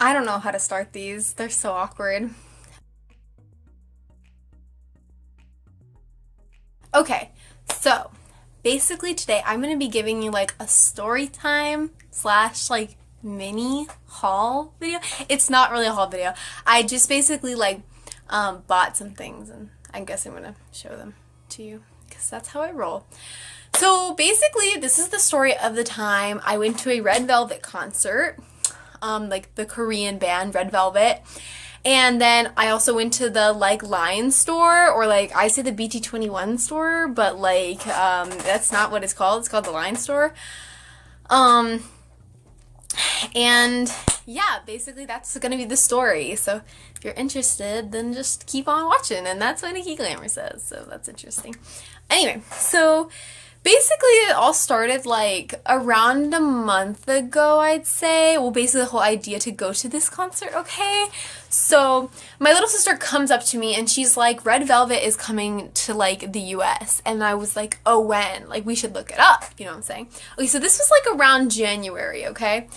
I don't know how to start these. They're so awkward. Okay, so basically today I'm going to be giving you like a story time slash like mini haul video. It's not really a haul video. I just basically like bought some things and I guess I'm going to show them to you because that's how I roll. So basically this is the story of the time I went to a Red Velvet concert, like the Korean band Red Velvet. And then I also went to the like Line store, or like I say the BT21 store, but like that's not what it's called. It's called the Line store. And yeah, basically that's gonna be the story. So if you're interested, then just keep on watching. And that's what Nikki Glamour says. So that's interesting. Anyway, so basically it all started like around a month ago, I'd say. Well, basically the whole idea to go to this concert, okay? So my little sister comes up to me and she's like, Red Velvet is coming to like the US. And I was like, oh, when? Like we should look it up, you know what I'm saying? Okay, so this was like around January, okay?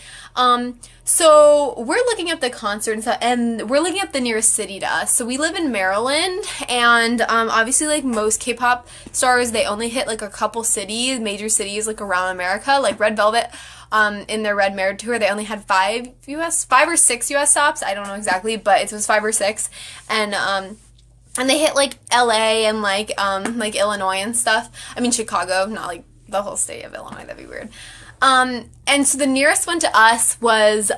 So we're looking at the concert and stuff, and we're looking at the nearest city to us. So we live in Maryland, and obviously like most K-pop stars, they only hit like a couple cities, major cities like around America. Like Red Velvet, in their Red Mare tour, they only had five or six US stops. I don't know exactly, but it was 5 or 6, and they hit like LA and like Illinois and stuff. I mean Chicago, not like the whole state of Illinois. That'd be weird. And so the nearest one to us was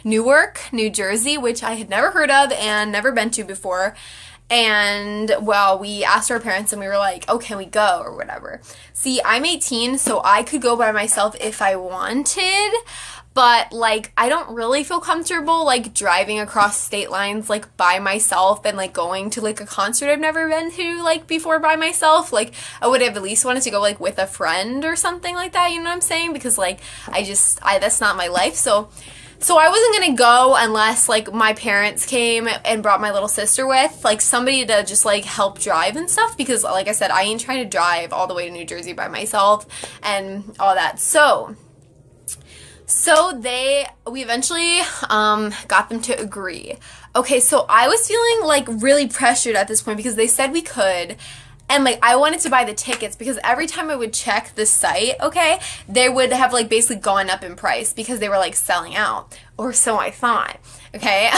Newark, New Jersey, which I had never heard of and never been to before. And well, we asked our parents and we were like, oh, can we go or whatever. See, I'm 18, so I could go by myself if I wanted. But like, I don't really feel comfortable like driving across state lines like by myself and like going to like a concert I've never been to like before by myself. Like I would have at least wanted to go like with a friend or something like that, you know what I'm saying? Because like I that's not my life. So I wasn't gonna go unless like my parents came and brought my little sister with, like somebody to just like help drive and stuff, because like I said, I ain't trying to drive all the way to New Jersey by myself and all that. So we eventually got them to agree. Okay, so I was feeling like really pressured at this point because they said we could. And like I wanted to buy the tickets because every time I would check the site, okay, they would have like basically gone up in price because they were like selling out, or so I thought. Okay,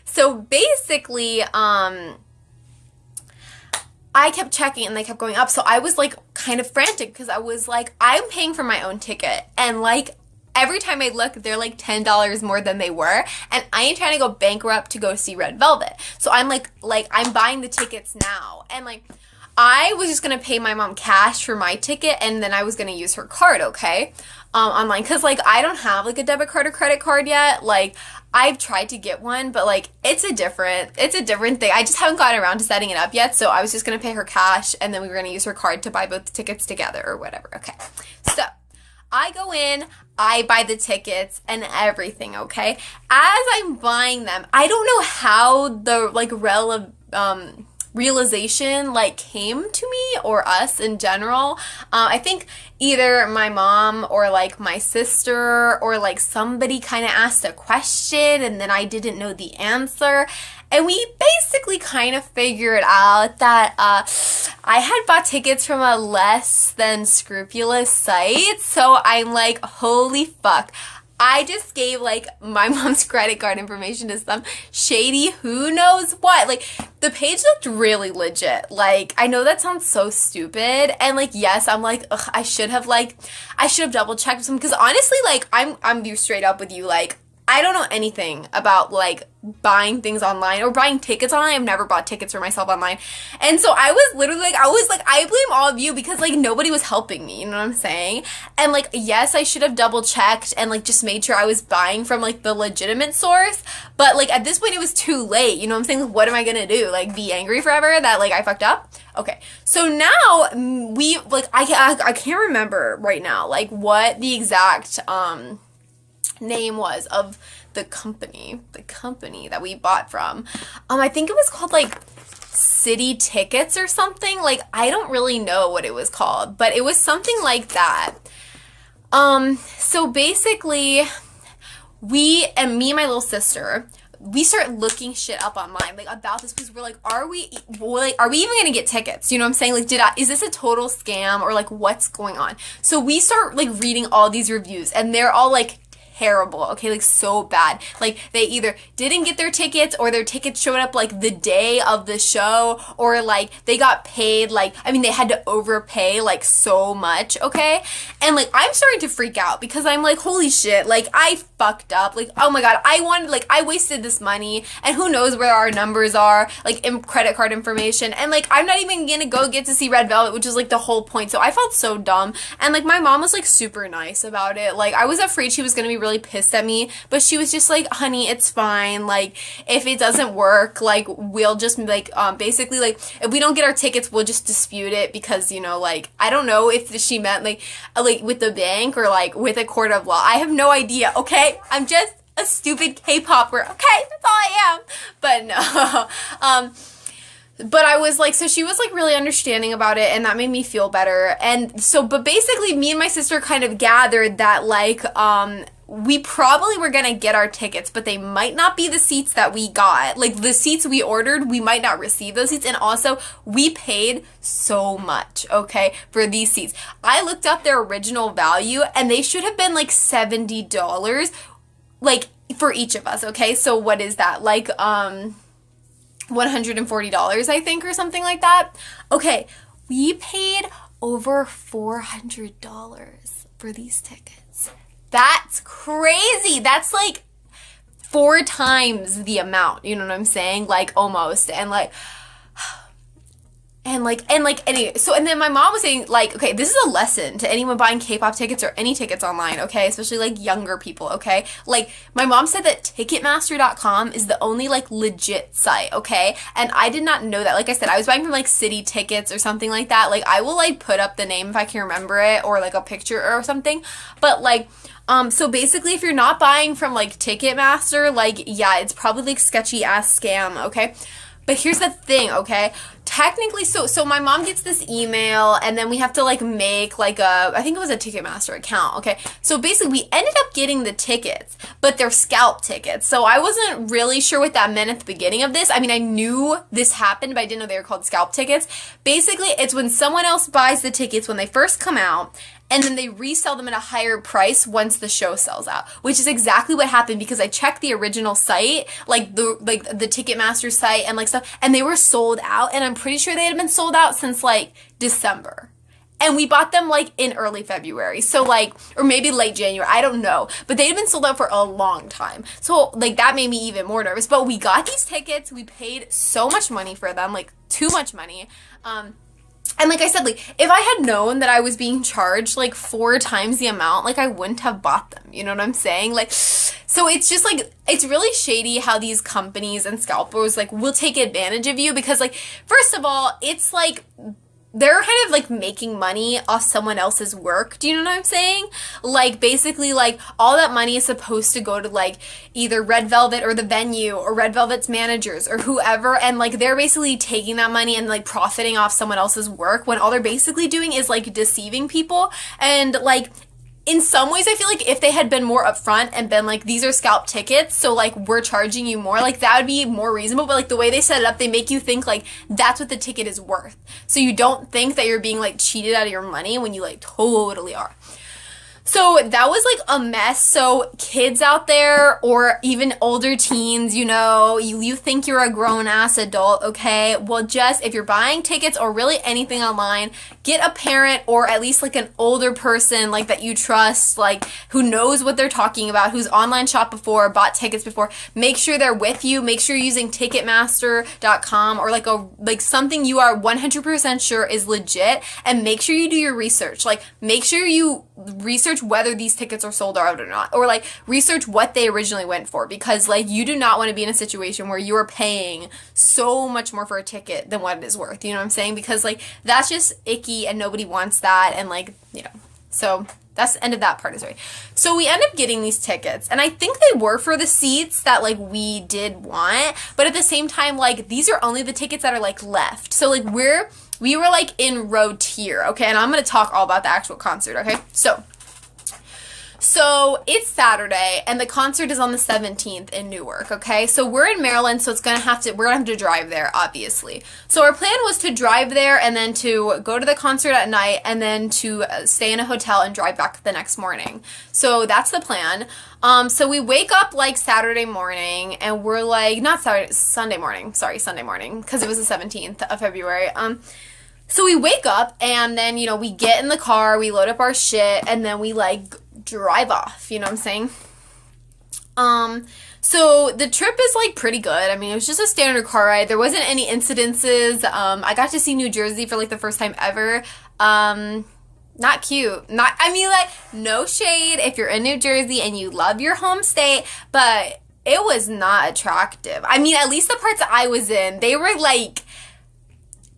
so basically, I kept checking and they kept going up. So I was like kind of frantic because I was like, I'm paying for my own ticket, and like every time I look, they're like $10 more than they were, and I ain't trying to go bankrupt to go see Red Velvet. So I'm like I'm buying the tickets now, and like I was just gonna pay my mom cash for my ticket, and then I was gonna use her card, okay, online, because like I don't have like a debit card or credit card yet. Like I've tried to get one, but like it's a different thing. I just haven't gotten around to setting it up yet. So I was just gonna pay her cash, and then we were gonna use her card to buy both the tickets together or whatever. Okay, so I go in, I buy the tickets and everything, okay? As I'm buying them, I don't know how the like realization like came to me or us in general. I think either my mom or like my sister or like somebody kind of asked a question and then I didn't know the answer. And we basically kind of figured out that I had bought tickets from a less than scrupulous site. So I'm like, holy fuck. I just gave like my mom's credit card information to some shady who knows what. Like the page looked really legit. Like I know that sounds so stupid, and like yes, I'm like ugh, I should have double checked some, because honestly like I'm be straight up with you, like I don't know anything about like buying things online or buying tickets online. I've never bought tickets for myself online. And so I was literally like, I blame all of you because like nobody was helping me, you know what I'm saying? And like, yes, I should have double checked and like just made sure I was buying from like the legitimate source. But like at this point it was too late, you know what I'm saying? Like, what am I gonna do? Like be angry forever that like I fucked up? Okay, so now we like, I can't remember right now like what the exact name was of the company that we bought from. I think it was called like City Tickets or something. Like I don't really know what it was called, but it was something like that. So basically me and my little sister, we start looking shit up online, like, about this, because we're like, are we even gonna get tickets? You know what I'm saying? Like, is this a total scam, or like, what's going on? So we start like reading all these reviews, and they're all like terrible, okay, like so bad. Like, they either didn't get their tickets, or their tickets showed up like the day of the show, or like they got paid, like, I mean, they had to overpay like so much, okay? And like, I'm starting to freak out, because I'm like, holy shit, like, I fucked up, like, oh my god, I wasted this money, and who knows where our numbers are, like, in credit card information, and like, I'm not even gonna go get to see Red Velvet, which is like the whole point. So I felt so dumb, and like, my mom was like super nice about it. Like, I was afraid she was gonna be really pissed at me, but she was just like, honey, it's fine, like, if it doesn't work, like, we'll just like, basically, like, if we don't get our tickets, we'll just dispute it, because, you know, like, I don't know if she meant like with the bank, or like with a court of law. I have no idea, okay? I'm just a stupid K-popper, okay? That's all I am. But no. But I was like, so she was like really understanding about it, and that made me feel better. And so, but basically, me and my sister kind of gathered that, like, we probably were gonna get our tickets, but they might not be the seats that we got. Like, the seats we ordered, we might not receive those seats. And also, we paid so much, okay, for these seats. I looked up their original value, and they should have been like $70, like, for each of us, okay? So what is that? Like, $140, I think, or something like that. Okay, we paid over $400 for these tickets. That's crazy. That's like 4 times the amount, you know what I'm saying? Like, almost. Anyway, so, and then my mom was saying, like, okay, this is a lesson to anyone buying K-pop tickets or any tickets online, okay, especially, like, younger people, okay, like, my mom said that Ticketmaster.com is the only, like, legit site, okay, and I did not know that. Like I said, I was buying from, like, City Tickets or something like that. Like, I will, like, put up the name if I can remember it, or, like, a picture or something, but, like, so basically, if you're not buying from, like, Ticketmaster, like, yeah, it's probably, like, sketchy-ass scam, okay? But here's the thing, okay? Technically, so my mom gets this email, and then we have to, like, make, like, I think it was a Ticketmaster account, okay? So basically, we ended up getting the tickets, but they're scalp tickets. So I wasn't really sure what that meant at the beginning of this. I mean, I knew this happened, but I didn't know they were called scalp tickets. Basically, it's when someone else buys the tickets when they first come out, and then they resell them at a higher price once the show sells out, which is exactly what happened, because I checked the original site, like the Ticketmaster site and like stuff, and they were sold out, and I'm pretty sure they had been sold out since like December. And we bought them like in early February. So like, or maybe late January, I don't know. But they had been sold out for a long time. So like, that made me even more nervous. But we got these tickets, we paid so much money for them, like too much money. And like I said, like, if I had known that I was being charged like 4 times the amount, like, I wouldn't have bought them. You know what I'm saying? Like, so it's just like, it's really shady how these companies and scalpers like will take advantage of you, because like, first of all, it's like, they're kind of like making money off someone else's work. Do you know what I'm saying? Like, basically, like, all that money is supposed to go to like either Red Velvet or the venue or Red Velvet's managers or whoever, and like, they're basically taking that money and like profiting off someone else's work, when all they're basically doing is like deceiving people. And like, in some ways, I feel like if they had been more upfront and been like, these are scalp tickets, so like, we're charging you more, like, that would be more reasonable. But like, the way they set it up, they make you think like that's what the ticket is worth, so you don't think that you're being like cheated out of your money, when you like totally are. So that was like a mess. So kids out there, or even older teens, you know, you think you're a grown-ass adult, okay? Well, just, if you're buying tickets or really anything online, get a parent, or at least like an older person, like, that you trust, like, who knows what they're talking about, who's online shopped before, bought tickets before. Make sure they're with you. Make sure you're using Ticketmaster.com, or like something you are 100% sure is legit, and make sure you do your research. Like, make sure you research whether these tickets are sold out or not, or like, research what they originally went for, because like, you do not want to be in a situation where you are paying so much more for a ticket than what it is worth. You know what I'm saying? Because like, that's just icky, and nobody wants that. And like, you know, so that's the end of that part of the story. So we end up getting these tickets, and I think they were for the seats that like we did want, but at the same time, like, these are only the tickets that are like left. So like, we were like in row tier, okay? And I'm gonna talk all about the actual concert, okay? So it's Saturday, and the concert is on the 17th in Newark, okay? So we're in Maryland, so we're gonna have to drive there, obviously. So our plan was to drive there and then to go to the concert at night and then to stay in a hotel and drive back the next morning. So that's the plan. So we wake up like Saturday morning, and we're like, not Saturday, Sunday morning, because it was the 17th of February. So we wake up, and then, you know, we get in the car, we load up our shit, and then we, like, drive off, you know what I'm saying? So the trip is, like, pretty good. I mean, it was just a standard car ride. There wasn't any incidences. I got to see New Jersey for, like, the first time ever. Not cute. No shade if you're in New Jersey and you love your home state, but it was not attractive. I mean, at least the parts I was in, they were, like...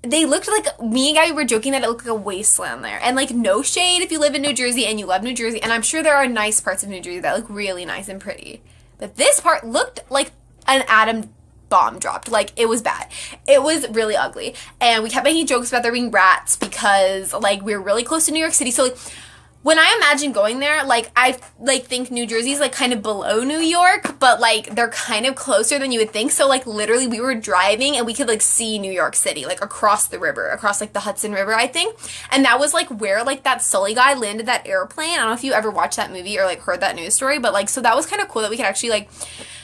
They looked like, me and Gabby were joking that it looked like a wasteland there. And, like, no shade if you live in New Jersey and you love New Jersey. And I'm sure there are nice parts of New Jersey that look really nice and pretty. But this part looked like an atom bomb dropped. Like, it was bad. It was really ugly. And we kept making jokes about there being rats because, like, we were really close to New York City. So, like, when I imagine going there, like, I, like, think New Jersey's, like, kind of below New York, but, like, they're kind of closer than you would think. So, like, literally, we were driving, and we could, like, see New York City, like, across the river, across, like, the Hudson River, I think. And that was, like, where, like, that Sully guy landed that airplane. I don't know if you ever watched that movie or, like, heard that news story, but, like, so that was kind of cool that we could actually, like,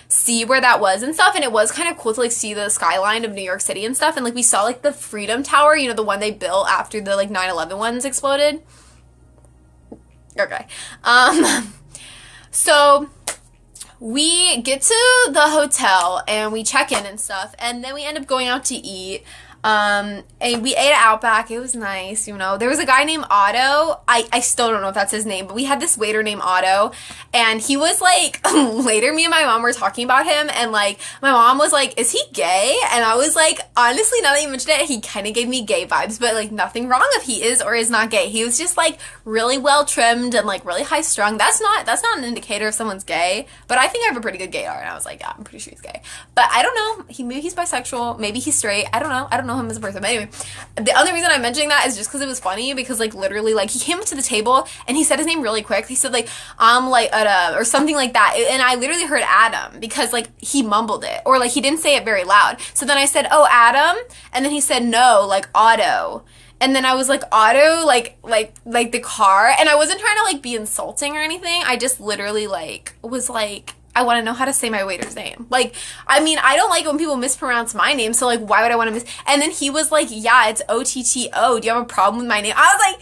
see where that was and stuff. And it was kind of cool to, like, see the skyline of New York City and stuff. And, like, we saw, like, the Freedom Tower, you know, the one they built after the, like, 9/11 ones exploded. Okay. So we get to the hotel and we check in and stuff, and then we end up going out to eat. And we ate at Outback. It was nice, you know. There was a guy named Otto. I still don't know if that's his name, but we had this waiter named Otto, and he was, like, later me and my mom were talking about him, and, like, my mom was like, is he gay? And I was like, honestly, now that you mentioned it, he kind of gave me gay vibes, but, like, nothing wrong if he is or is not gay. He was just, like, really well trimmed and, like, really high strung. That's not an indicator if someone's gay, but I think I have a pretty good gaydar, and I was like, yeah, I'm pretty sure he's gay. But I don't know. Maybe he's bisexual. Maybe he's straight. I don't know him as a person. But anyway, the only reason I'm mentioning that is just because it was funny, because, like, literally, like, he came up to the table and he said his name really quick. He said, like, I'm like or something like that, and I literally heard Adam, because, like, he mumbled it, or, like, he didn't say it very loud. So then I said, oh, Adam, and then he said, no, like, Otto. And then I was like, Otto, like the car, and I wasn't trying to, like, be insulting or anything. I just literally, like, was like, I want to know how to say my waiter's name. Like, I mean, I don't like when people mispronounce my name, so, like, why would I want to And then he was like, yeah, it's Otto. Do you have a problem with my name? I was like,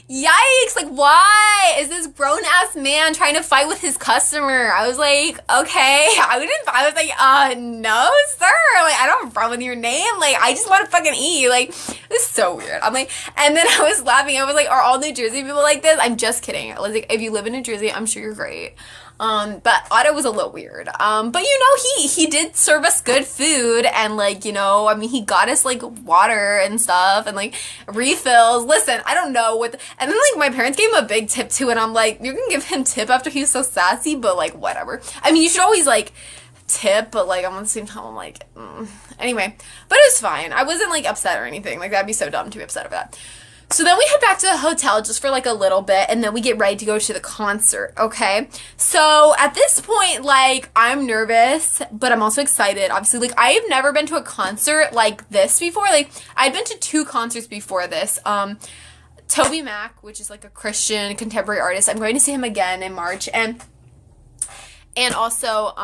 yikes, like, why is this grown-ass man trying to fight with his customer? I was like, okay. I was like, no, sir. Like, I don't have a problem with your name. Like, I just want to fucking eat. Like, this is so weird. I'm like, and then I was laughing. I was like, are all New Jersey people like this? I'm just kidding. I was like, if you live in New Jersey, I'm sure you're great. But Otto was a little weird. But, you know, he did serve us good food, and, like, you know, I mean, he got us, like, water and stuff, and, like, refills. Listen, I don't know what, and then, like, my parents gave him a big tip, too, and I'm like, you can give him tip after he was so sassy, but, like, whatever. I mean, you should always, like, tip, but, like, at the same time, I'm like, Anyway, but it was fine. I wasn't, like, upset or anything. Like, that'd be so dumb to be upset over that. So then we head back to the hotel just for, like, a little bit, and then we get ready to go to the concert, okay? So at this point, like, I'm nervous, but I'm also excited. Obviously, like, I have never been to a concert like this before. Like, I'd been to 2 concerts before this. Toby Mac, which is, like, a Christian contemporary artist. I'm going to see him again in March, and also,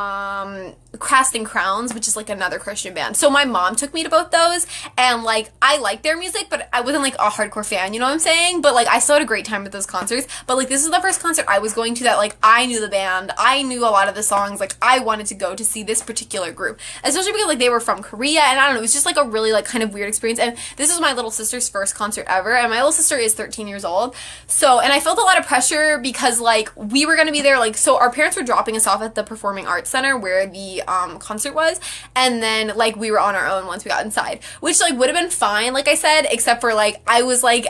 Casting Crowns, which is, like, another Christian band. So my mom took me to both those, and, like, I like their music, but I wasn't, like, a hardcore fan, you know what I'm saying? But, like, I still had a great time at those concerts. But, like, this is the first concert I was going to that, like, I knew the band, I knew a lot of the songs, like, I wanted to go to see this particular group. Especially because, like, they were from Korea, and I don't know, it was just, like, a really, like, kind of weird experience. And this is my little sister's first concert ever, and my little sister is 13 years old. So, and I felt a lot of pressure because, like, we were gonna be there, like, so our parents were dropping us off at the Performing Arts Center where the concert was, and then, like, we were on our own once we got inside, which, like, would have been fine, like I said, except for, like, I was, like,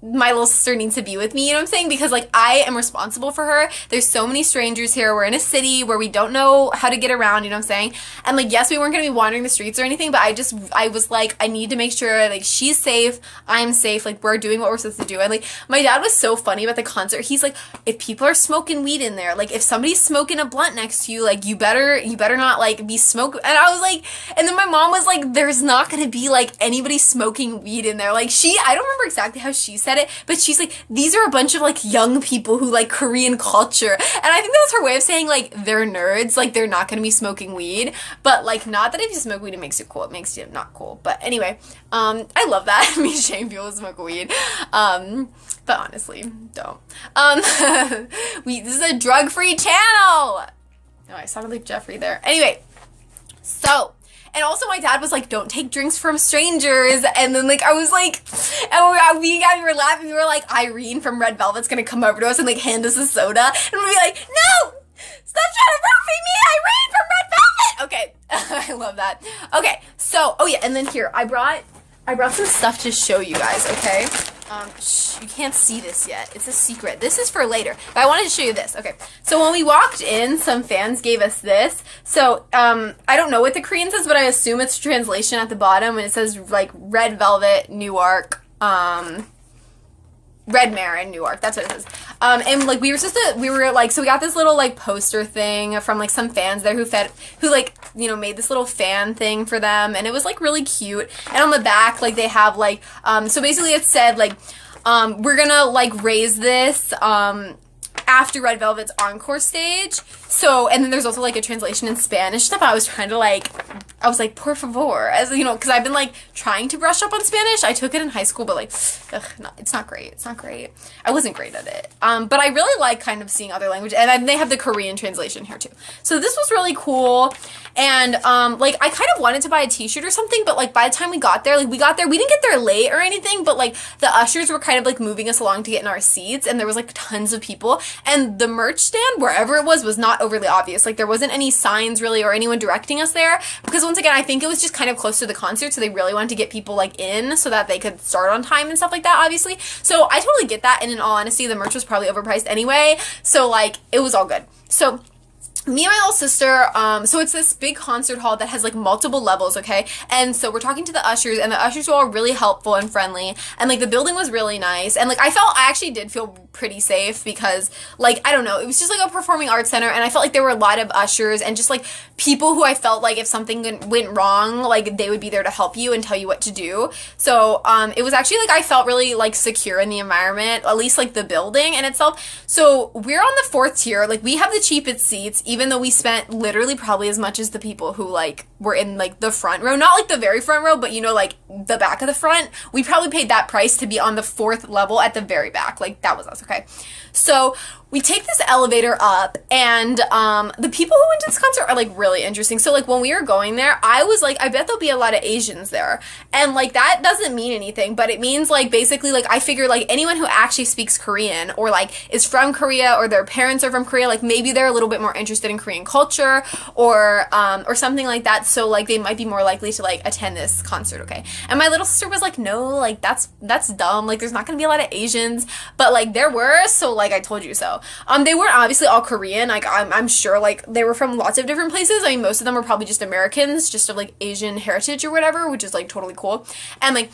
my little sister needs to be with me, you know what I'm saying? Because like I am responsible for her. There's so many strangers here. We're in a city where we don't know how to get around, you know what I'm saying? And like, yes, we weren't gonna be wandering the streets or anything, but I was like, I need to make sure like she's safe, I'm safe, like we're doing what we're supposed to do. And like my dad was so funny about the concert. He's like, if people are smoking weed in there, like if somebody's smoking a blunt next to you, like you better not like be smoking. And I was like, and then my mom was like, there's not gonna be like anybody smoking weed in there. Like I don't remember exactly how she said it, but she's like, these are a bunch of like young people who like Korean culture. And I think that was her way of saying like they're nerds, like they're not gonna be smoking weed. But like, not that if you smoke weed it makes you cool, it makes you not cool. But anyway, I love that. Me shaming people who smoke weed. But honestly, don't. This is a drug-free channel. Oh, I sounded like Jeffrey there. Anyway, so. And also my dad was like, don't take drinks from strangers. And then like, I was like, and we and Gabby were laughing. We were like, Irene from Red Velvet's gonna come over to us and like hand us a soda. And we'll be like, no, stop trying to roofie me, Irene from Red Velvet. Okay, I love that. Okay, so, oh yeah, and then here, I brought some stuff to show you guys, okay? You can't see this yet. It's a secret. This is for later. But I wanted to show you this. Okay. So when we walked in, some fans gave us this. So, I don't know what the Korean says, but I assume it's translation at the bottom, and it says, like, Red Velvet, Newark, Red Mare in Newark. That's what it says. And like so we got this little like poster thing from like some fans there who like, you know, made this little fan thing for them, and it was like really cute. And on the back, like they have like, so basically it said like, we're gonna like raise this, after Red Velvet's encore stage. So, and then there's also like a translation in Spanish stuff. I was like, por favor, as you know, because I've been like trying to brush up on Spanish. I took it in high school, but like, it's not great. It's not great. I wasn't great at it. But I really like kind of seeing other language, and then they have the Korean translation here too. So this was really cool. And like I kind of wanted to buy a t-shirt or something, but like by the time we got there, we didn't get there late or anything, but like the ushers were kind of like moving us along to get in our seats, and there was like tons of people, and the merch stand, wherever it was not overly obvious. Like there wasn't any signs really or anyone directing us there, because once again, I think it was just kind of close to the concert, so they really wanted to get people like in so that they could start on time and stuff like that, obviously. So I totally get that, and in all honesty, the merch was probably overpriced anyway, so like it was all good. So me and my little sister, so it's this big concert hall that has like multiple levels, okay? And so we're talking to the ushers, and the ushers were all really helpful and friendly, and like the building was really nice, and like I actually did feel pretty safe because like, I don't know, it was just like a performing arts center, and I felt like there were a lot of ushers and just like people who I felt like if something went wrong, like they would be there to help you and tell you what to do. So it was actually like I felt really like secure in the environment, at least like the building in itself. So we're on the 4th tier, like we have the cheapest seats, even though we spent literally probably as much as the people who like were in like the front row, not like the very front row, but you know, like the back of the front. We probably paid that price to be on the 4th level at the very back. Like that was us, okay? So we take this elevator up, and the people who went to this concert are like really interesting. So like when we were going there, I was like, I bet there'll be a lot of Asians there, and like that doesn't mean anything, but it means like basically like I figure like anyone who actually speaks Korean or like is from Korea or their parents are from Korea, like maybe they're a little bit more interested in Korean culture or something like that. So like they might be more likely to like attend this concert, okay? And my little sister was like, no, like that's dumb. Like there's not gonna be a lot of Asians, but like there were, so like I told you so. They weren't obviously all Korean. Like I'm sure like they were from lots of different places. I mean, most of them were probably just Americans, just of like Asian heritage or whatever, which is like totally cool. And like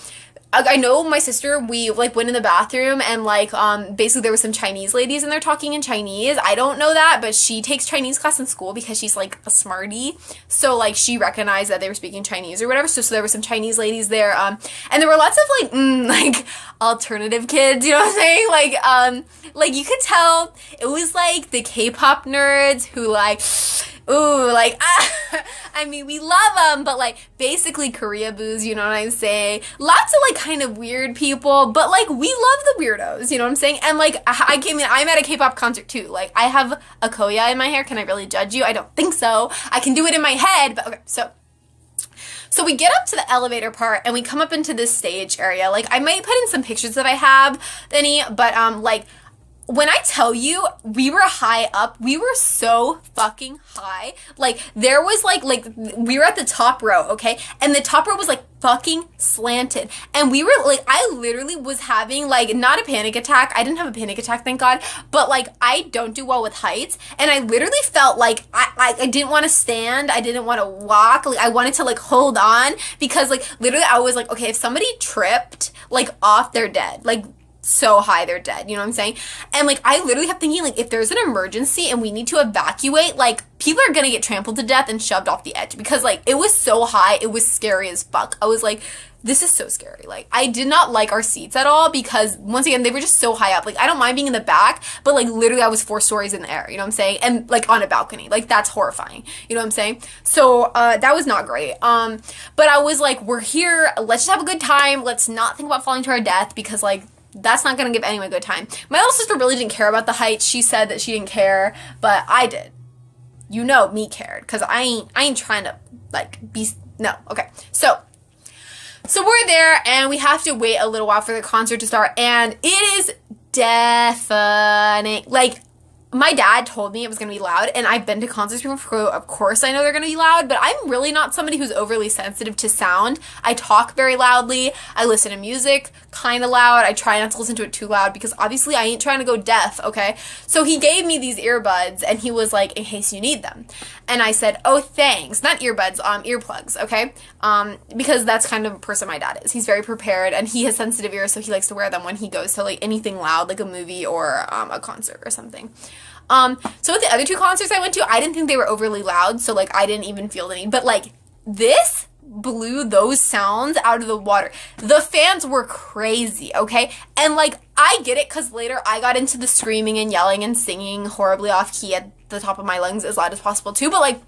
I know my sister, we like went in the bathroom, and like basically there were some Chinese ladies in there talking in Chinese. I don't know that, but she takes Chinese class in school because she's like a smarty, so like she recognized that they were speaking Chinese or whatever. So there were some Chinese ladies there, and there were lots of like alternative kids, you know what I'm saying? Like you could tell it was like the K-pop nerds who like, ooh, like, I mean, we love them, but like basically Korea boos, you know what I'm saying? Lots of like kind of weird people, but like we love the weirdos, you know what I'm saying? And like I'm at a K-pop concert too. Like I have a koya in my hair. Can I really judge you? I don't think so. I can do it in my head, but okay, so we get up to the elevator part, and we come up into this stage area. Like I might put in some pictures that I have, but like when I tell you we were high up, we were so fucking high. Like, there was like we were at the top row, okay? And the top row was like fucking slanted. And we were like, I literally was having like, not a panic attack. I didn't have a panic attack, thank God. But like, I don't do well with heights. And I literally felt like I didn't want to stand. I didn't want to walk. Like, I wanted to like hold on because like, literally I was like, okay, if somebody tripped like off, they're dead. Like, so high they're dead, you know what I'm saying? And like, I literally kept thinking, like, if there's an emergency and we need to evacuate, like, people are gonna get trampled to death and shoved off the edge, because like, it was so high, it was scary as fuck. I was like, this is so scary. Like, I did not like our seats at all, because once again, they were just so high up. Like, I don't mind being in the back, but like, literally I was 4 stories in the air, you know what I'm saying? And like, on a balcony. Like, that's horrifying, you know what I'm saying? So that was not great. But I was like, we're here, let's just have a good time, let's not think about falling to our death, because like, that's not gonna give anyone a good time. My little sister really didn't care about the heights. She said that she didn't care, but I did. You know, me cared, because I ain't trying to like be, no, okay. So we're there and we have to wait a little while for the concert to start, and it is deafening. Like, my dad told me it was going to be loud, and I've been to concerts before, so of course I know they're going to be loud, but I'm really not somebody who's overly sensitive to sound. I talk very loudly. I listen to music kind of loud. I try not to listen to it too loud, because obviously I ain't trying to go deaf, okay? So he gave me these earbuds, and he was like, in case you need them. And I said, oh, thanks. Not earbuds, earplugs, okay? Because that's kind of a person my dad is. He's very prepared, and he has sensitive ears, so he likes to wear them when he goes to like anything loud, like a movie or a concert or something. So at the other 2 concerts I went to, I didn't think they were overly loud, so like I didn't even feel any. But like, this blew those sounds out of the water. The fans were crazy, okay? And like, I get it, because later I got into the screaming and yelling and singing horribly off key at the top of my lungs as loud as possible too, but like,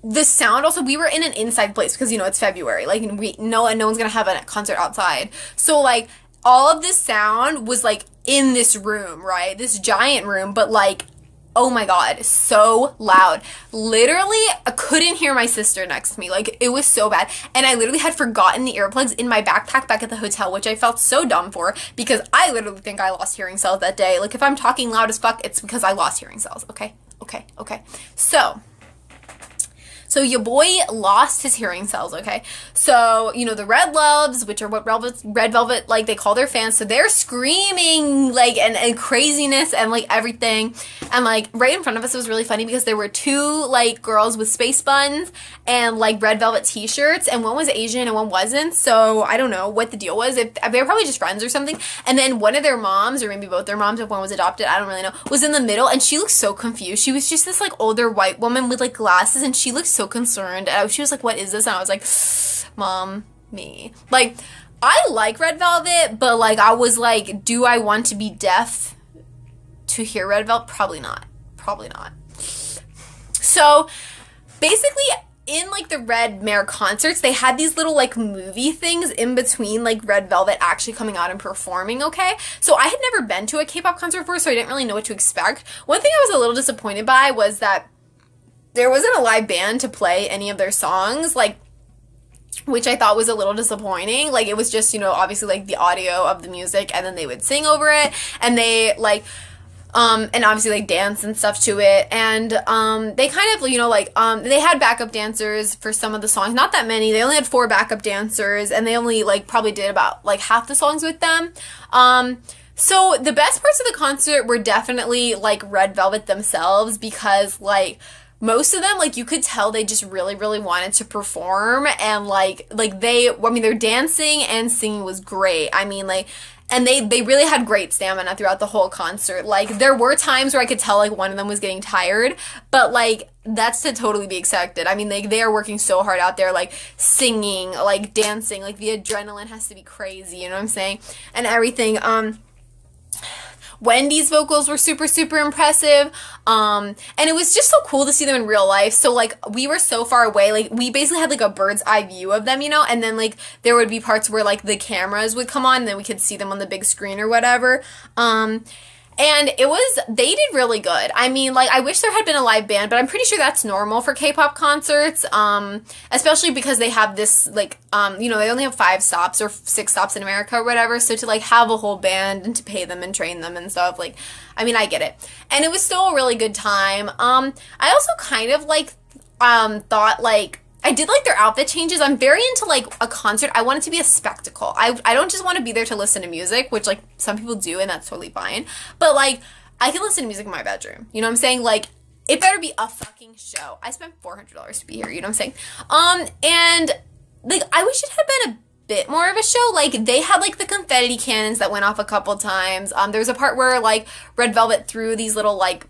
the sound also, we were in an inside place, because you know it's February, like no one's gonna have a concert outside, so like, all of this sound was like in this room, right? This giant room, but like, oh my God, so loud. Literally, I couldn't hear my sister next to me. Like, it was so bad. And I literally had forgotten the earplugs in my backpack back at the hotel, which I felt so dumb for, because I literally think I lost hearing cells that day. Like, if I'm talking loud as fuck, it's because I lost hearing cells, okay? Okay. So your boy lost his hearing cells, okay? So, you know, the Red Loves, which are what Red Velvet, like, they call their fans, so they're screaming, like, and craziness and, like, everything. And, like, right in front of us, it was really funny, because there were 2, like, girls with space buns and, like, Red Velvet t-shirts, and one was Asian and one wasn't, so I don't know what the deal was. If they were probably just friends or something. And then one of their moms, or maybe both their moms, if one was adopted, I don't really know, was in the middle, and she looked so confused. She was just this, like, older white woman with, like, glasses, and she looked so concerned. And she was like, what is this? And I was like, Mom, me. Like, I like Red Velvet, but like, I was like, do I want to be deaf to hear Red Velvet? Probably not. So basically, in like the Red Mare concerts, they had these little like movie things in between like Red Velvet actually coming out and performing, okay? So I had never been to a K-pop concert before, so I didn't really know what to expect. One thing I was a little disappointed by was that there wasn't a live band to play any of their songs, like, which I thought was a little disappointing. Like, it was just, you know, obviously, like, the audio of the music, and then they would sing over it, and they, like, and obviously, like, dance and stuff to it, and, they kind of, you know, like, they had backup dancers for some of the songs, not that many. They only had 4 backup dancers, and they only, like, probably did about, like, half the songs with them. So the best parts of the concert were definitely, like, Red Velvet themselves, because, like, most of them, like, you could tell they just really, really wanted to perform, and, like, their dancing and singing was great. I mean, like, and they really had great stamina throughout the whole concert. Like, there were times where I could tell, like, one of them was getting tired, but, like, that's to totally be expected. I mean, like, they are working so hard out there, like, singing, like, dancing, like, the adrenaline has to be crazy, you know what I'm saying, and everything. Wendy's vocals were super, super impressive, and it was just so cool to see them in real life. So, like, we were so far away, like, we basically had, like, a bird's eye view of them, you know, and then, like, there would be parts where, like, the cameras would come on, and then we could see them on the big screen or whatever, And they did really good. I mean, like, I wish there had been a live band, but I'm pretty sure that's normal for K-pop concerts, especially because they have this, like, they only have 5 stops or 6 stops in America or whatever, so to, like, have a whole band and to pay them and train them and stuff, like, I mean, I get it. And it was still a really good time. I also kind of, like, thought, like, I did like their outfit changes. I'm very into, like, a concert. I want it to be a spectacle. I don't just want to be there to listen to music, which, like, some people do, and that's totally fine. But, like, I can listen to music in my bedroom. You know what I'm saying? Like, it better be a fucking show. I spent $400 to be here. You know what I'm saying? And, like, I wish it had been a bit more of a show. Like, they had, like, the confetti cannons that went off a couple times. There was a part where, like, Red Velvet threw these little, like,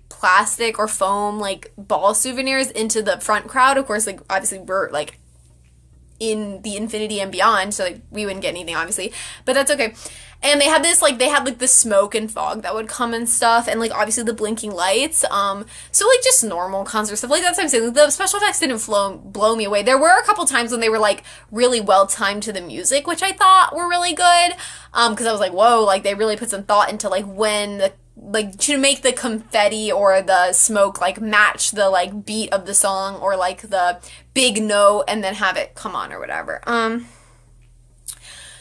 plastic or foam, like, ball souvenirs into the front crowd. Of course, like, obviously we're, like, in the infinity and beyond, so, like, we wouldn't get anything, obviously, but that's okay. And they had this, like, the smoke and fog that would come and stuff, and, like, obviously the blinking lights, so, like, just normal concert stuff, like, that's what I'm saying. The special effects didn't blow me away. There were a couple times when they were, like, really well timed to the music, which I thought were really good, because I was like, whoa, like, they really put some thought into, like, when the, like, to make the confetti or the smoke, like, match the, like, beat of the song, or, like, the big note, and then have it come on or whatever.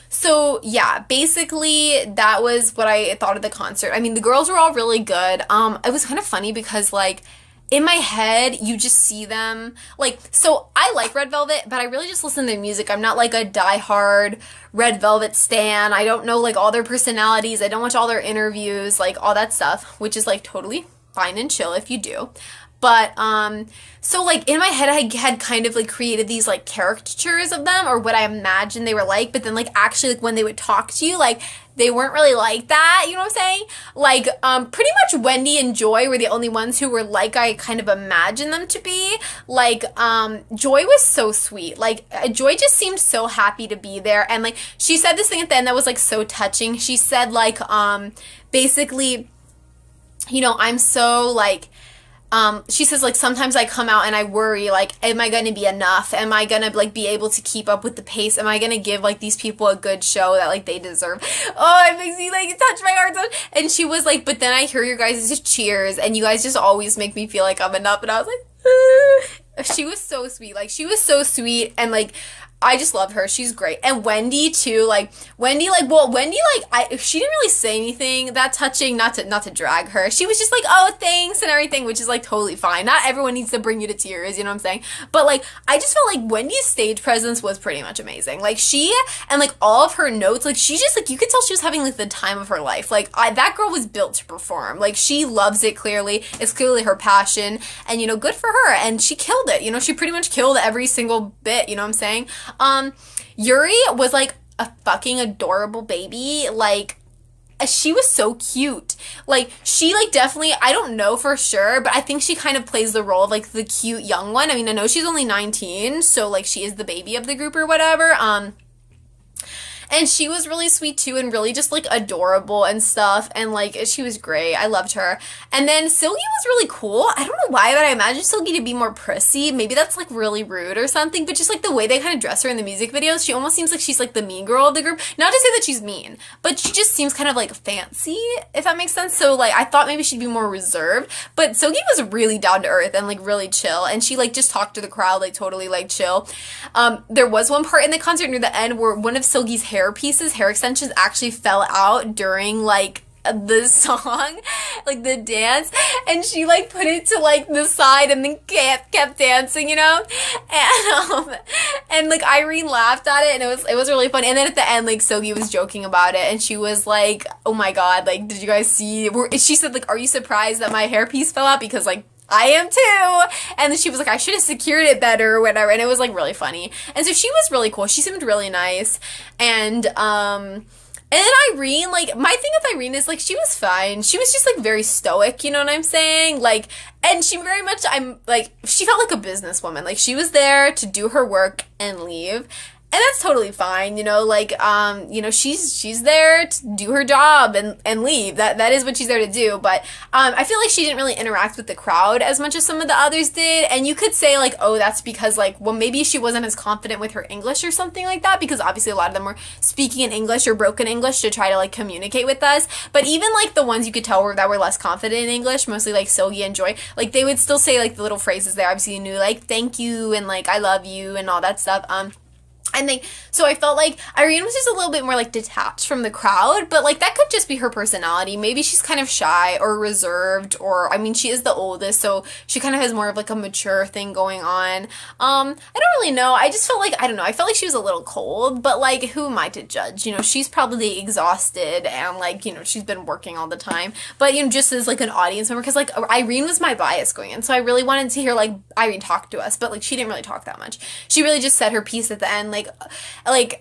So, yeah, basically, that was what I thought of the concert. I mean, the girls were all really good. It was kind of funny because, like, in my head, you just see them, like, so I like Red Velvet, but I really just listen to their music. I'm not, like, a diehard Red Velvet stan. I don't know, like, all their personalities. I don't watch all their interviews, like, all that stuff, which is, like, totally fine and chill if you do. But, so, like, in my head, I had kind of, like, created these, like, caricatures of them, or what I imagined they were like, but then, like, actually, like, when they would talk to you, like, they weren't really like that, you know what I'm saying? Like, pretty much Wendy and Joy were the only ones who were like I kind of imagined them to be. Like, Joy was so sweet. Like, Joy just seemed so happy to be there, and, like, she said this thing at the end that was, like, so touching. She said, like, basically, you know, I'm so, like, she says, like, sometimes I come out and I worry, like, am I going to be enough? Am I going to, like, be able to keep up with the pace? Am I going to give, like, these people a good show that, like, they deserve? Oh, it makes me, like, touch my heart. And she was like, but then I hear your guys' cheers, and you guys just always make me feel like I'm enough. And I was like, she was so sweet. Like, she was so sweet, and, like, I just love her. She's great. And Wendy too, like, Wendy, she didn't really say anything that touching, not to drag her. She was just like, oh, thanks and everything, which is, like, totally fine. Not everyone needs to bring you to tears, you know what I'm saying? But, like, I just felt like Wendy's stage presence was pretty much amazing. Like, she, and, like, all of her notes, like, she just, like, you could tell she was having, like, the time of her life. Like, that girl was built to perform. Like, she loves it clearly. It's clearly her passion, and, you know, good for her. And she killed it. You know, she pretty much killed every single bit, you know what I'm saying? Yuri was, like, a fucking adorable baby. Like, she was so cute. Like, she, like, definitely, I don't know for sure, but I think she kind of plays the role of, like, the cute young one. I mean, I know she's only 19, so, like, she is the baby of the group or whatever. And she was really sweet, too, and really just, like, adorable and stuff. And, like, she was great. I loved her. And then Silgi was really cool. I don't know why, but I imagined Silgi to be more prissy. Maybe that's, like, really rude or something. But just, like, the way they kind of dress her in the music videos, she almost seems like she's, like, the mean girl of the group. Not to say that she's mean, but she just seems kind of, like, fancy, if that makes sense. So, like, I thought maybe she'd be more reserved. But Silgi was really down to earth and, like, really chill. And she, like, just talked to the crowd, like, totally, like, chill. There was one part in the concert near the end where one of Silgi's hair extensions actually fell out during, like, the song, like, the dance, and she, like, put it to, like, the side and then kept dancing, you know, and like, Irene laughed at it, and it was really fun. And then at the end, like, Silgi was joking about it, and she was like, oh my god, like, did you guys see, she said, like, are you surprised that my hairpiece fell out? Because, like, I am too. And then she was like, I should have secured it better or whatever. And it was, like, really funny. And so she was really cool. She seemed really nice. And then Irene, like, my thing with Irene is, like, she was fine. She was just, like, very stoic, you know what I'm saying? Like, and she very much, she felt like a businesswoman. Like, she was there to do her work and leave. And that's totally fine, you know, like, you know, she's there to do her job and leave. That is what she's there to do. But, I feel like she didn't really interact with the crowd as much as some of the others did. And you could say, like, oh, that's because, like, well, maybe she wasn't as confident with her English or something like that, because obviously a lot of them were speaking in English or broken English to try to, like, communicate with us. But even, like, the ones you could tell that were less confident in English, mostly, like, Sogi and Joy, like, they would still say, like, the little phrases there. Obviously, you knew, like, thank you and, like, I love you and all that stuff. So I felt like Irene was just a little bit more, like, detached from the crowd, but, like, that could just be her personality. Maybe she's kind of shy or reserved, or, I mean, she is the oldest, so she kind of has more of, like, a mature thing going on. I don't really know. I just felt like, I don't know, I felt like she was a little cold, but, like, who am I to judge? You know, she's probably exhausted, and, like, you know, she's been working all the time, but, you know, just as, like, an audience member, because, like, Irene was my bias going in, so I really wanted to hear, like, Irene talk to us, but, like, she didn't really talk that much. She really just said her piece at the end, like,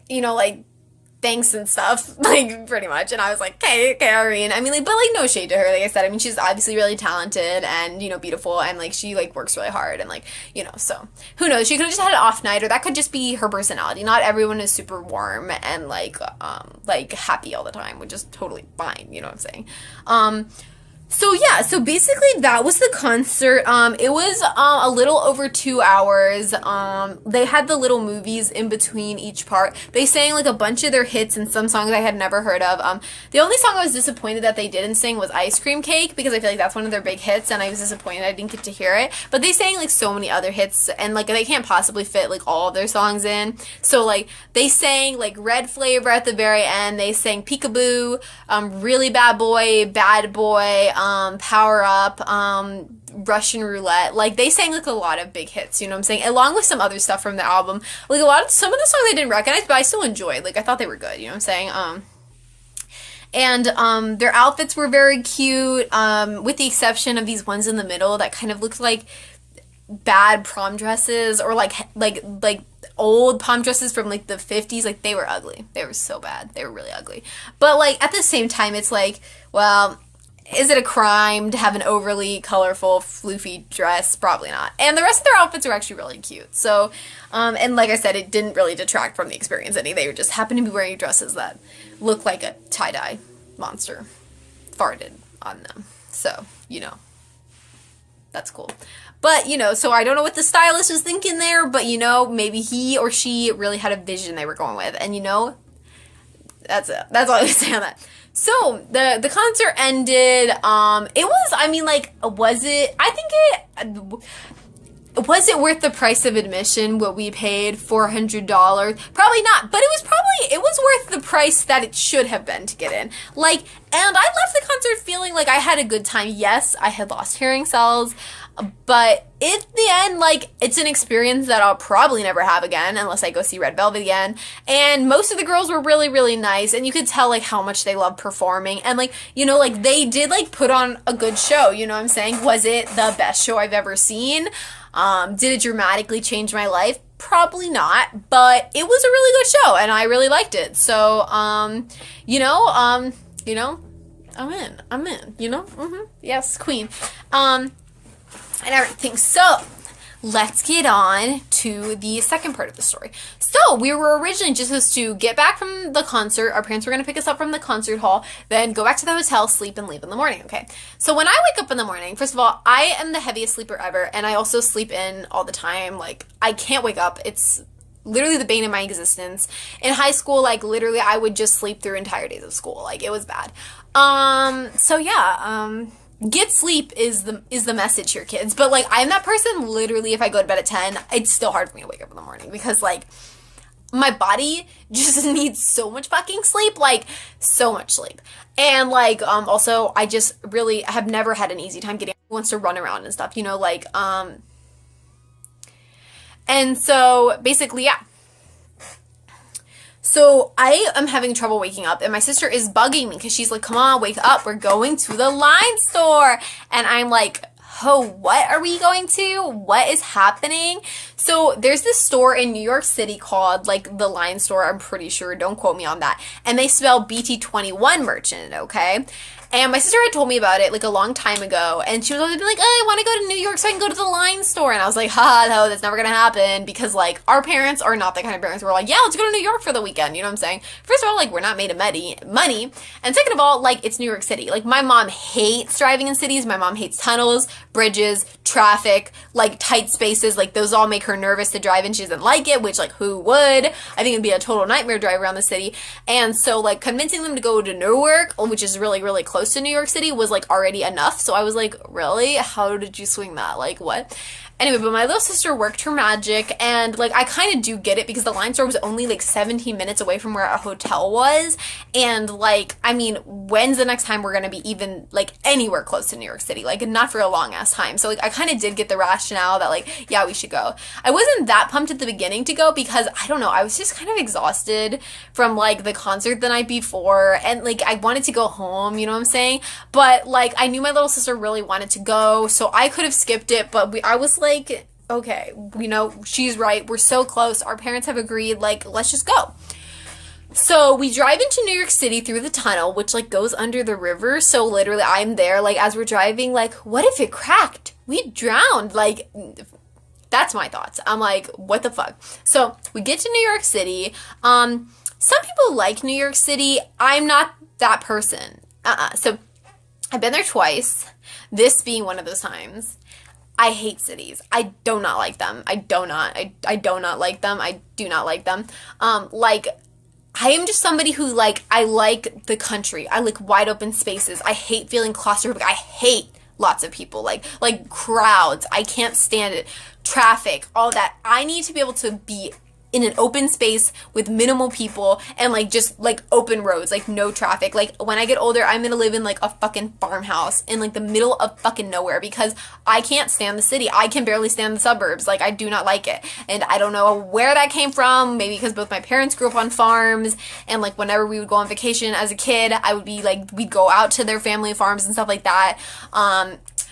you know, like, thanks and stuff, like, pretty much, and I was like, okay, Irene, I mean, like, but, like, no shade to her, like I said, I mean, she's obviously really talented, and, you know, beautiful, and, like, she, like, works really hard, and, like, you know, so, who knows, she could have just had an off night, or that could just be her personality. Not everyone is super warm and, like, happy all the time, which is totally fine, you know what I'm saying. So yeah, so basically that was the concert. It was a little over 2 hours. They had the little movies in between each part. They sang like a bunch of their hits and some songs I had never heard of. The only song I was disappointed that they didn't sing was Ice Cream Cake, because I feel like that's one of their big hits, and I was disappointed I didn't get to hear it. But they sang like so many other hits, and like they can't possibly fit like all of their songs in. So like they sang like Red Flavor at the very end. They sang Peekaboo, Really Bad Boy, Power Up, Russian Roulette. Like, they sang, like, a lot of big hits, you know what I'm saying? Along with some other stuff from the album. Like, some of the songs I didn't recognize, but I still enjoyed. Like, I thought they were good, you know what I'm saying? Their outfits were very cute, with the exception of these ones in the middle that kind of looked like bad prom dresses, or like old prom dresses from like the 50s. Like, they were ugly. They were so bad. They were really ugly. But, like, at the same time, it's like, well, is it a crime to have an overly colorful, floofy dress? Probably not. And the rest of their outfits are actually really cute. So, and like I said, it didn't really detract from the experience any. They just happened to be wearing dresses that looked like a tie-dye monster farted on them. So, you know, that's cool. But, you know, so I don't know what the stylist was thinking there, but, you know, maybe he or she really had a vision they were going with. And, you know, that's it. That's all I can say on that. So, the concert ended. It was, I mean, like, was it worth the price of admission, what we paid, $400? Probably not, but it was worth the price that it should have been to get in. Like, and I left the concert feeling like I had a good time. Yes, I had lost hearing cells, but in the end, like, it's an experience that I'll probably never have again unless I go see Red Velvet again. And most of the girls were really, really nice, and you could tell, like, how much they loved performing. And, like, you know, like, they did, like, put on a good show, you know what I'm saying? Was it the best show I've ever seen? Did it dramatically change my life? Probably not, but it was a really good show, and I really liked it. So, you know, I'm in, you know? Yes, queen. And everything. So, let's get on to the second part of the story. So, we were originally just supposed to get back from the concert. Our parents were going to pick us up from the concert hall, then go back to the hotel, sleep, and leave in the morning, okay? So, when I wake up in the morning, first of all, I am the heaviest sleeper ever, and I also sleep in all the time. Like, I can't wake up. It's literally the bane of my existence. In high school, like, literally, I would just sleep through entire days of school. Like, it was bad. So, yeah, get sleep is the message here, kids. But, like, I'm that person, literally, if I go to bed at 10, it's still hard for me to wake up in the morning because, like, my body just needs so much fucking sleep, like, so much sleep. And, like, also, I just really have never had an easy time getting, wants to run around and stuff, you know, like, and so, basically, yeah. So, I am having trouble waking up, and my sister is bugging me, because she's like, come on, wake up, we're going to the Line store, and I'm like, oh, what are we going to? What is happening? So, there's this store in New York City called, like, the Line store, I'm pretty sure, don't quote me on that, and they spell BT21 merchant, okay? And my sister had told me about it like a long time ago, and she was always like, oh, I want to go to New York so I can go to the Line store. And I was like, no, that's never gonna happen, because like our parents are not the kind of parents who are like, yeah, let's go to New York for the weekend. You know what I'm saying? First of all, like, we're not made of money, and second of all, like, it's New York City. Like, my mom hates driving in cities. My mom hates tunnels, bridges, traffic, like tight spaces. Like, those all make her nervous to drive in. She doesn't like it, which, like, who would? I think it'd be a total nightmare to drive around the city. And so, like, convincing them to go to Newark, which is really, really close to New York City, was like already enough. So I was like, really? How did you swing that? Like, what? Anyway, but my little sister worked her magic, and like, I kind of do get it, because the Line store was only like 17 minutes away from where our hotel was. And like, I mean, when's the next time we're gonna be even like anywhere close to New York City? Like, not for a long ass time. So like, I kind of did get the rationale that like, yeah, we should go. I wasn't that pumped at the beginning to go, because I don't know, I was just kind of exhausted from like the concert the night before, and like, I wanted to go home, you know what I'm saying? But like, I knew my little sister really wanted to go, so I could have skipped it, but I was like, okay, you know, she's right. We're so close. Our parents have agreed, like, let's just go. So we drive into New York City through the tunnel, which like goes under the river. So literally I'm there, like, as we're driving, like, what if it cracked? We drowned. Like, that's my thoughts. I'm like, what the fuck? So we get to New York City. Some people like New York City. I'm not that person. So I've been there twice, this being one of those times. I hate cities. I do not like them. I do not like them. I do not like them. Like, I am just somebody who, like, I like the country. I like wide open spaces. I hate feeling claustrophobic. I hate lots of people. Like crowds. I can't stand it. Traffic, all that. I need to be able to be in an open space with minimal people, and like just like open roads, like no traffic. Like, when I get older, I'm gonna live in like a fucking farmhouse in like the middle of fucking nowhere, because I can't stand the city. I can barely stand the suburbs. Like, I do not like it. And I don't know where that came from. Maybe because both my parents grew up on farms, and like whenever we would go on vacation as a kid, I would be like, we'd go out to their family farms and stuff like that.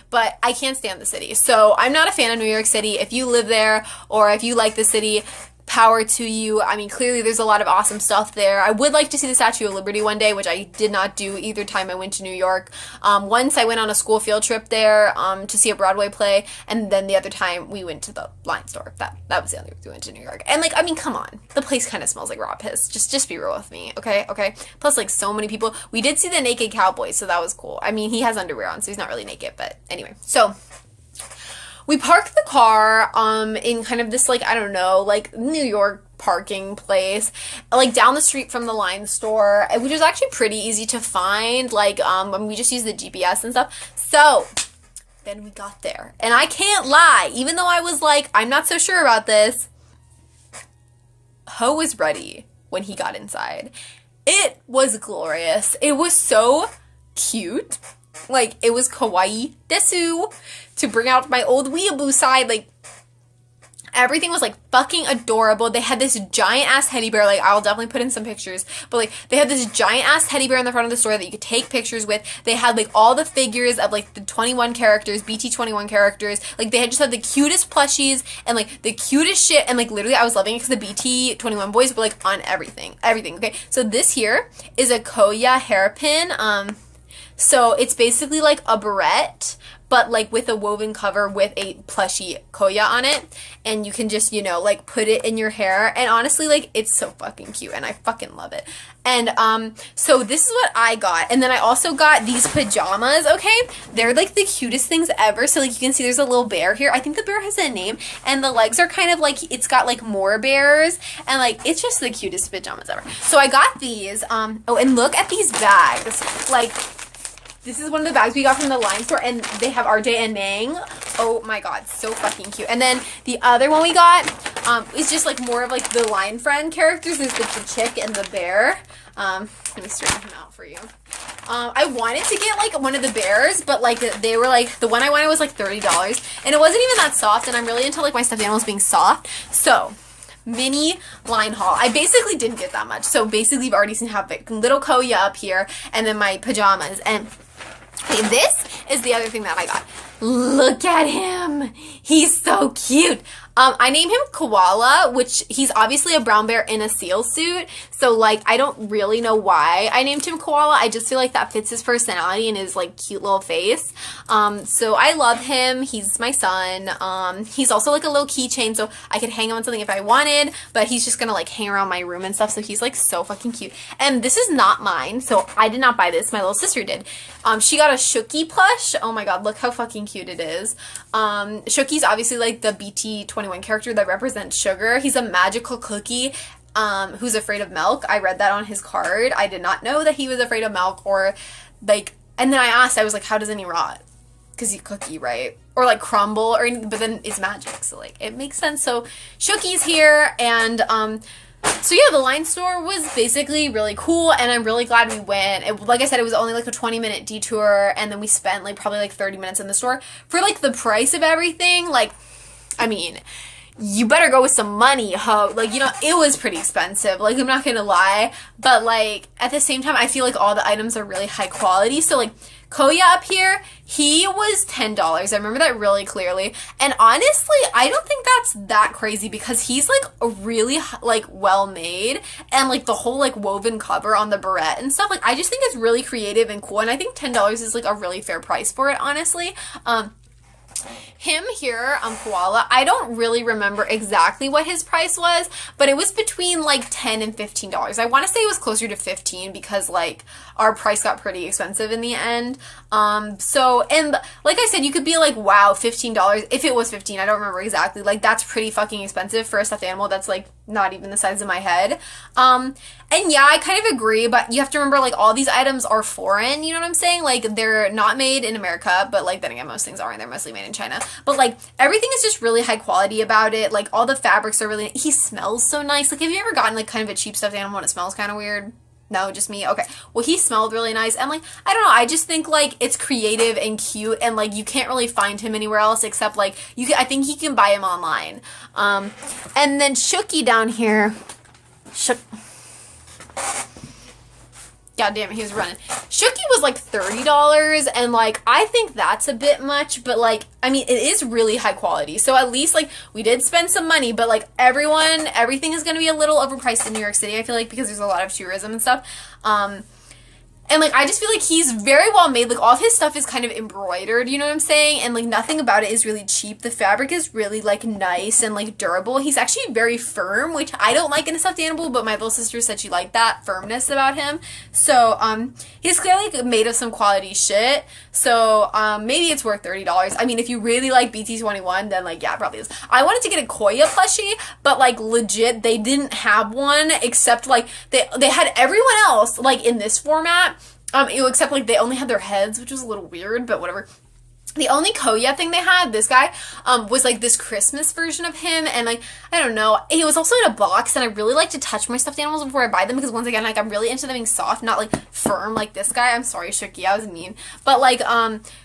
But I can't stand the city. So I'm not a fan of New York City. If you live there, or if you like the city, power to you. I mean, clearly there's a lot of awesome stuff there. I would like to see the Statue of Liberty one day, which I did not do either time I went to New York. Once I went on a school field trip there to see a Broadway play, and then the other time we went to the Line store. That was the other time we went to New York. And like, I mean, come on. The place kind of smells like raw piss. Just be real with me, okay? Okay? Plus, like, so many people. We did see the naked cowboy, so that was cool. I mean, he has underwear on, so he's not really naked, but anyway. So we parked the car in kind of this, like, I don't know, like, New York parking place, like, down the street from the Line store, which was actually pretty easy to find. Like, we just used the GPS and stuff. So then we got there, and I can't lie, even though I was like, I'm not so sure about this, Ho was ready when he got inside. It was glorious. It was so cute. Like, it was kawaii desu, to bring out my old weeaboo side. Like, everything was like fucking adorable. They had this giant ass teddy bear. Like, I'll definitely put in some pictures, but like, they had this giant ass teddy bear in the front of the store that you could take pictures with. They had like all the figures of like the 21 characters, BT 21 characters. Like, they had just had the cutest plushies and like the cutest shit. And like, literally, I was loving it because the BT 21 boys were like on everything. Okay, so this here is a Koya hairpin. So it's basically like a barrette, but like with a woven cover with a plushie Koya on it, and you can just, you know, like put it in your hair, and honestly, like, it's so fucking cute, and I fucking love it. And so this is what I got, and then I also got these pajamas. Okay, they're like the cutest things ever. So like, you can see there's a little bear here. I think the bear has a name, and the legs are kind of like, it's got like more bears, and like, it's just the cutest pajamas ever. So I got these. Oh, and look at these bags. Like, this is one of the bags we got from the Line store, and they have RJ and Mang. Oh my god, so fucking cute. And then the other one we got is just like more of like the Line friend characters. There's like the chick and the bear. Let me straighten him out for you. I wanted to get like one of the bears, but like they were like, the one I wanted was like $30, and it wasn't even that soft, and I'm really into like my stuffed animals being soft. So mini Line haul. I basically didn't get that much. So basically, you've already seen how big. Little Koya up here, and then my pajamas. And okay, this is the other thing that I got. Look at him. He's so cute. I named him Koala, which he's obviously a brown bear in a seal suit. So, like, I don't really know why I named him Koala. I just feel like that fits his personality and his, like, cute little face. So I love him. He's my son. He's also, like, a little keychain, so I could hang on something if I wanted, but he's just gonna, like, hang around my room and stuff, so he's, like, so fucking cute. And this is not mine, so I did not buy this. My little sister did. She got a Shooky plush. Oh my god, look how fucking cute it is. Shooky's obviously, like, the BT21 character that represents sugar. He's a magical cookie who's afraid of milk. I read that on his card. I did not know that he was afraid of milk, or like, and then I asked, I was like, how doesn't he rot? Because he's cookie, right? Or like crumble, or anything, but then it's magic, so like it makes sense. So Shooky's here, and so yeah, the line store was basically really cool, and I'm really glad we went. Like I said, it was only like a 20-minute detour, and then we spent like probably like 30 minutes in the store for like the price of everything. Like, I mean, you better go with some money, ho. Like, you know, it was pretty expensive. Like, I'm not gonna lie. But, like, at the same time, I feel like all the items are really high quality. So, like, Koya up here, he was $10. I remember that really clearly. And honestly, I don't think that's that crazy because he's, like, really, like, well-made. And, like, the whole, like, woven cover on the barrette and stuff. Like, I just think it's really creative and cool. And I think $10 is, like, a really fair price for it, honestly. Him here, Koala, I don't really remember exactly what his price was, but it was between like $10 and $15. I want to say it was closer to 15 because like our price got pretty expensive in the end. So, and like I said, you could be like, wow, $15. If it was 15, I don't remember exactly. Like, that's pretty fucking expensive for a stuffed animal that's like not even the size of my head. And yeah, I kind of agree, but you have to remember, like, all these items are foreign, you know what I'm saying? Like, they're not made in America, but, like, then again, most things aren't. They're mostly made in China. But, like, everything is just really high quality about it. Like, all the fabrics are really, he smells so nice. Like, have you ever gotten, like, kind of a cheap stuffed animal and it smells kind of weird? No, just me? Okay. Well, he smelled really nice. And, like, I don't know. I just think, like, it's creative and cute. And, like, you can't really find him anywhere else except, like, I think you can buy him online. And then Shooky down here. God damn it, he was running. Shooky was like $30, and like, I think that's a bit much, but like, I mean, it is really high quality. So at least like, we did spend some money, but like, everything is gonna be a little overpriced in New York City, I feel like, because there's a lot of tourism and stuff. And, like, I just feel like he's very well made. Like, all of his stuff is kind of embroidered, you know what I'm saying? And, like, nothing about it is really cheap. The fabric is really, like, nice and, like, durable. He's actually very firm, which I don't like in a stuffed animal, but my little sister said she liked that firmness about him. So, he's clearly made of some quality shit. So, maybe it's worth $30. I mean, if you really like BT21, then, like, yeah, it probably is. I wanted to get a Koya plushie, but, like, legit, they didn't have one, except, like, they had everyone else, like, in this format. Except, like, they only had their heads, which was a little weird, but whatever. The only Koya thing they had, this guy, was, like, this Christmas version of him, and, like, I don't know, he was also in a box, and I really like to touch my stuffed animals before I buy them, because, once again, like, I'm really into them being soft, not, like, firm like this guy. I'm sorry, Shooky, I was mean. But, like,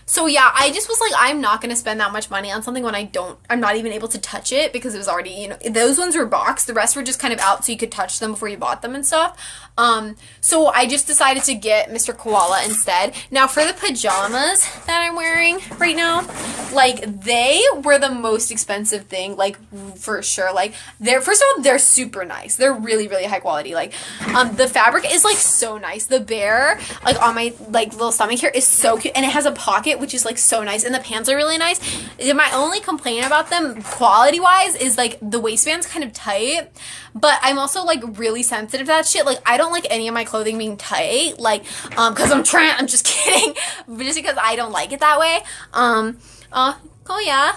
so, yeah, I just was like, I'm not gonna spend that much money on something when I'm not even able to touch it, because it was already, you know, those ones were boxed, the rest were just kind of out so you could touch them before you bought them and stuff. So I just decided to get Mr. Koala instead. Now, for the pajamas that I'm wearing right now, like, they were the most expensive thing, like, for sure. Like, first of all, they're super nice. They're really, really high quality. Like, the fabric is, like, so nice. The bear, like, on my, like, little stomach here is so cute, and it has a pocket, which is, like, so nice, and the pants are really nice. My only complaint about them, quality-wise, is, like, the waistband's kind of tight, but I'm also, like, really sensitive to that shit. Like, I don't like any of my clothing being tight, like, because I'm just kidding, but just because I don't like it that way. Oh yeah.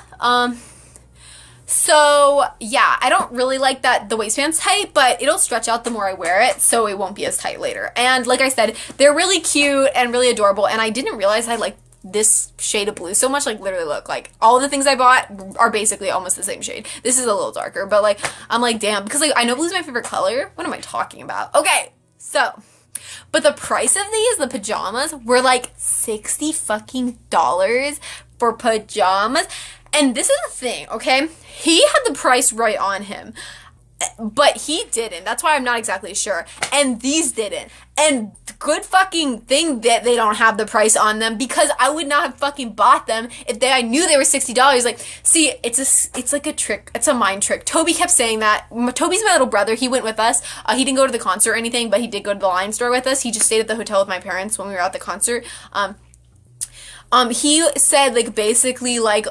So yeah, I don't really like that the waistband's tight, but it'll stretch out the more I wear it, so it won't be as tight later. And like I said, they're really cute and really adorable, and I didn't realize I liked this shade of blue so much. Like, literally, look, like, all the things I bought are basically almost the same shade. This is a little darker, but, like, I'm like, damn, because, like, I know blue's my favorite color. What am I talking about? Okay, so, but the price of these, the pajamas, were, like, $60 fucking for pajamas. And this is the thing, okay? He had the price right on him. But he didn't. That's why I'm not exactly sure. And these didn't. And good fucking thing that they don't have the price on them, because I would not have fucking bought them if I knew they were $60. Like, see, it's like a trick. It's a mind trick. Toby kept saying that. Toby's my little brother. He went with us. He didn't go to the concert or anything, but he did go to the line store with us. He just stayed at the hotel with my parents when we were at the concert. He said, like, basically, like,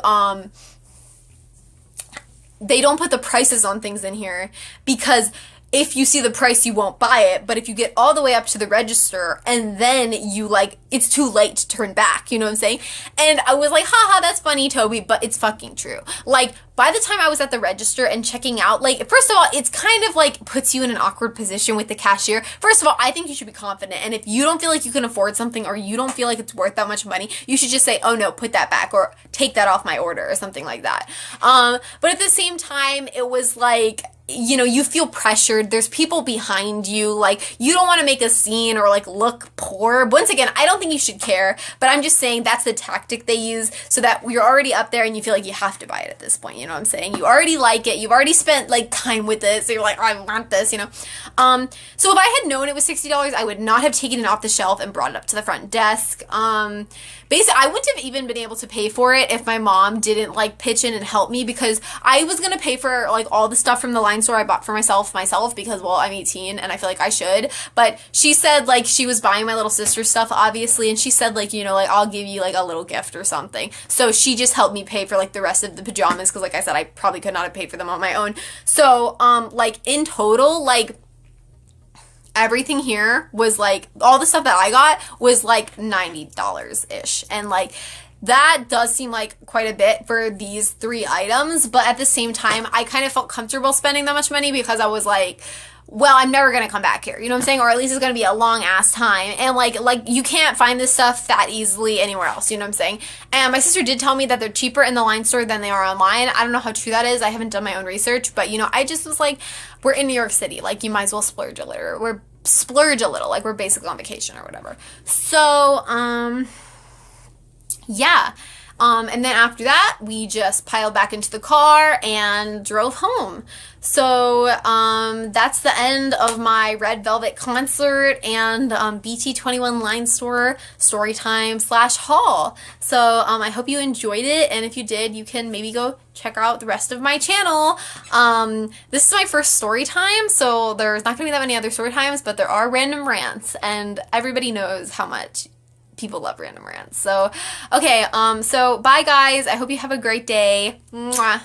they don't put the prices on things in here because if you see the price, you won't buy it. But if you get all the way up to the register and then you, like, it's too late to turn back, you know what I'm saying? And I was like, haha, that's funny, Toby, but it's fucking true. Like, by the time I was at the register and checking out, like, first of all, it's kind of like puts you in an awkward position with the cashier. First of all, I think you should be confident. And if you don't feel like you can afford something or you don't feel like it's worth that much money, you should just say, oh no, put that back or take that off my order or something like that. But at the same time, it was like, you know, you feel pressured. There's people behind you. Like, you don't want to make a scene or, like, look poor. Once again, I don't think you should care, but I'm just saying that's the tactic they use so that you're already up there and you feel like you have to buy it at this point. You know what I'm saying? You already like it. You've already spent, like, time with it. So you're like, oh, I want this, you know? So if I had known it was $60, I would not have taken it off the shelf and brought it up to the front desk. Basically, I wouldn't have even been able to pay for it if my mom didn't, like, pitch in and help me, because I was going to pay for, like, all the stuff from the line store I bought for myself because, well, I'm 18 and I feel like I should. But she said, like, she was buying my little sister's stuff, obviously, and she said, like, you know, like, I'll give you, like, a little gift or something. So she just helped me pay for, like, the rest of the pajamas because, like I said, I probably could not have paid for them on my own. So, like, in total, like, everything here was, like, all the stuff that I got was, like, $90-ish. And, like, that does seem like quite a bit for these 3 items. But at the same time, I kind of felt comfortable spending that much money because I was like, well, I'm never going to come back here. You know what I'm saying? Or at least it's going to be a long ass time. And like you can't find this stuff that easily anywhere else. You know what I'm saying? And my sister did tell me that they're cheaper in the line store than they are online. I don't know how true that is. I haven't done my own research, but you know, I just was like, we're in New York City. Like, you might as well splurge a little. Like, we're basically on vacation or whatever. So, yeah. And then after that, we just piled back into the car and drove home. So, that's the end of my Red Velvet concert and, BT21 line store Storytime / haul. So, I hope you enjoyed it. And if you did, you can maybe go check out the rest of my channel. This is my first story time, so there's not gonna be that many other story times, but there are random rants, and everybody knows how much people love random rants. So, okay, so bye guys. I hope you have a great day. Mwah.